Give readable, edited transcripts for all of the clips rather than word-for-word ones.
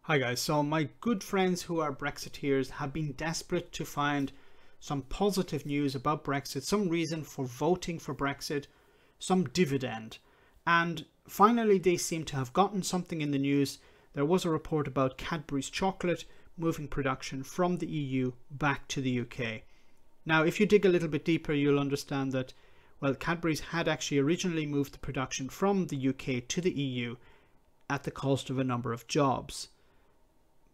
Hi guys, so my good friends who are Brexiteers have been desperate to find some positive news about Brexit, some reason for voting for Brexit, some dividend. And finally they seem to have gotten something in the news. There was a report about Cadbury's chocolate moving production from the EU back to the UK. Now if you dig a little bit deeper you'll understand that, well, Cadbury's had actually originally moved the production from the UK to the EU at the cost of a number of jobs.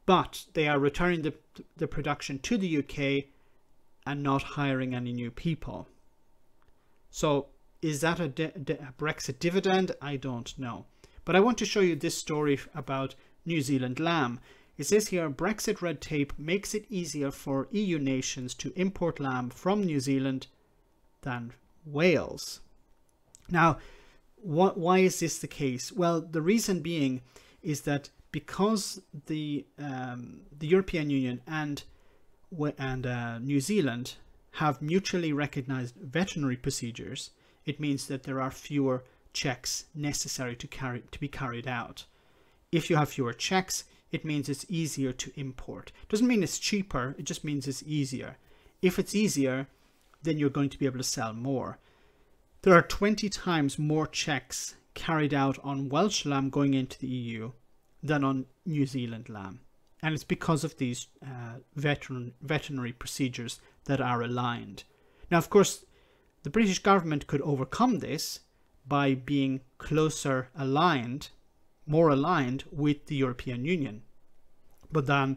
But they are returning the production to the UK and not hiring any new people. So is that a Brexit dividend? I don't know. But I want to show you this story about New Zealand lamb. It says here, Brexit red tape makes it easier for EU nations to import lamb from New Zealand than Wales. Now, why is this the case? Well, the reason being is that because the European Union and New Zealand have mutually recognized veterinary procedures, it means that there are fewer checks necessary to be carried out. If you have fewer checks, it means it's easier to import. It doesn't mean it's cheaper, it just means it's easier. If it's easier, then you're going to be able to sell more. There are 20 times more checks carried out on Welsh lamb going into the EU than on New Zealand lamb, and it's because of these veterinary procedures that are aligned. Now of course the British government could overcome this by being closer aligned, more aligned with the European Union, but then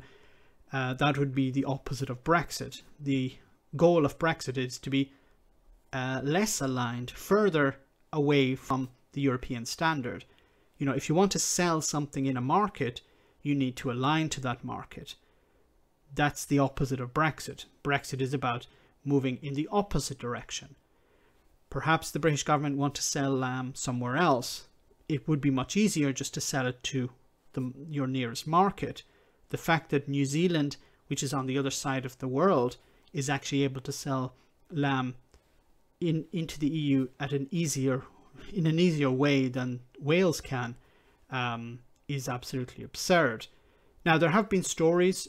that would be the opposite of Brexit. The goal of Brexit is to be less aligned, further away from the European standard. You know, if you want to sell something in a market, you need to align to that market. That's the opposite of Brexit. Brexit is about moving in the opposite direction. Perhaps the British government want to sell lamb somewhere else. It would be much easier just to sell it to your nearest market. The fact that New Zealand, which is on the other side of the world, is actually able to sell lamb into the EU in an easier way than Wales can, is absolutely absurd. Now there have been stories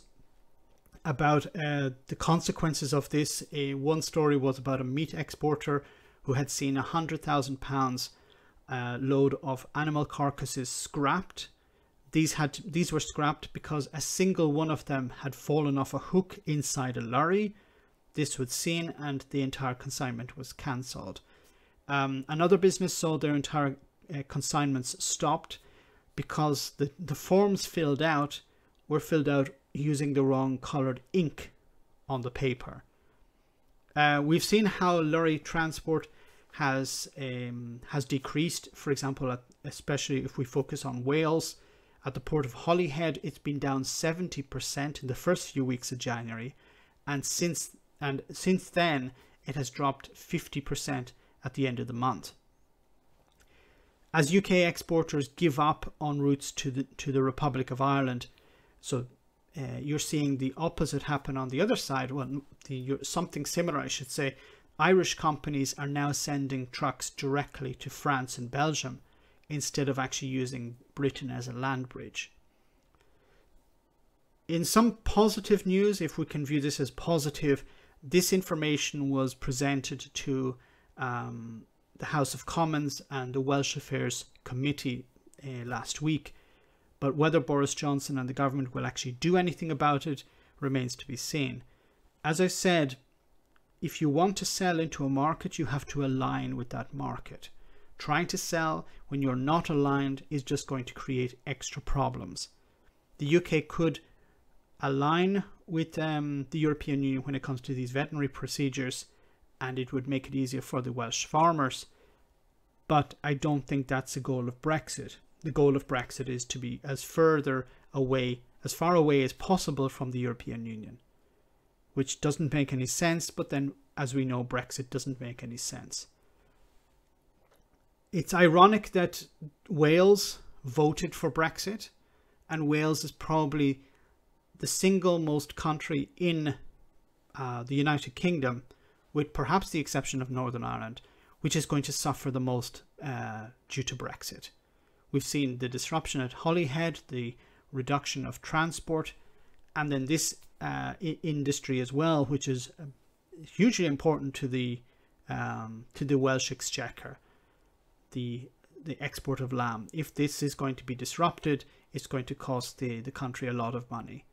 about the consequences of this. One story was about a meat exporter who had seen £100,000 load of animal carcasses scrapped. These were scrapped because a single one of them had fallen off a hook inside a lorry. This was seen and the entire consignment was cancelled. Another business saw their entire consignments stopped because the forms were filled out using the wrong coloured ink on the paper. We've seen how lorry transport has decreased. For example, especially if we focus on Wales, at the port of Holyhead, it's been down 70% in the first few weeks of January, and since then it has dropped 50% at the end of the month. As UK exporters give up en routes to the Republic of Ireland, so you're seeing the opposite happen on the other side. Well, something similar, I should say. Irish companies are now sending trucks directly to France and Belgium instead of actually using Britain as a land bridge. In some positive news, if we can view this as positive, this information was presented to the House of Commons and the Welsh Affairs Committee last week. But whether Boris Johnson and the government will actually do anything about it remains to be seen. As I said, if you want to sell into a market, you have to align with that market. Trying to sell when you're not aligned is just going to create extra problems. The UK could align with the European Union when it comes to these veterinary procedures, and it would make it easier for the Welsh farmers. But I don't think that's the goal of Brexit. The goal of Brexit is to be as far away as possible from the European Union, which doesn't make any sense, but then, as we know, Brexit doesn't make any sense. It's ironic that Wales voted for Brexit, and Wales is probably the single most country in the United Kingdom, with perhaps the exception of Northern Ireland, which is going to suffer the most due to Brexit. We've seen the disruption at Holyhead, the reduction of transport, and then this industry as well, which is hugely important to the Welsh exchequer, the export of lamb. If this is going to be disrupted, it's going to cost the country a lot of money.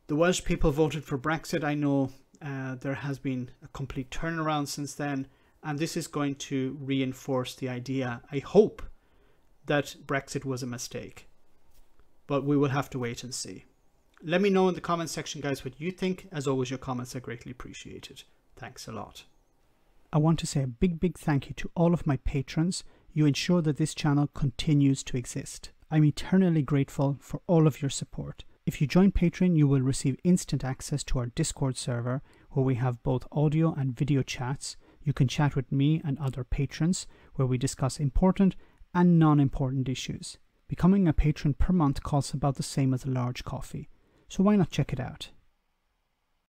The Welsh people voted for Brexit. I know there has been a complete turnaround since then, and this is going to reinforce the idea, I hope, that Brexit was a mistake. But we will have to wait and see. Let me know in the comment section, guys, what you think. As always, your comments are greatly appreciated. Thanks a lot. I want to say a big thank you to all of my patrons. You ensure that this channel continues to exist. I'm eternally grateful for all of your support. If you join Patreon, you will receive instant access to our Discord server, where we have both audio and video chats. You can chat with me and other patrons, where we discuss important and non-important issues. Becoming a patron per month costs about the same as a large coffee, so why not check it out?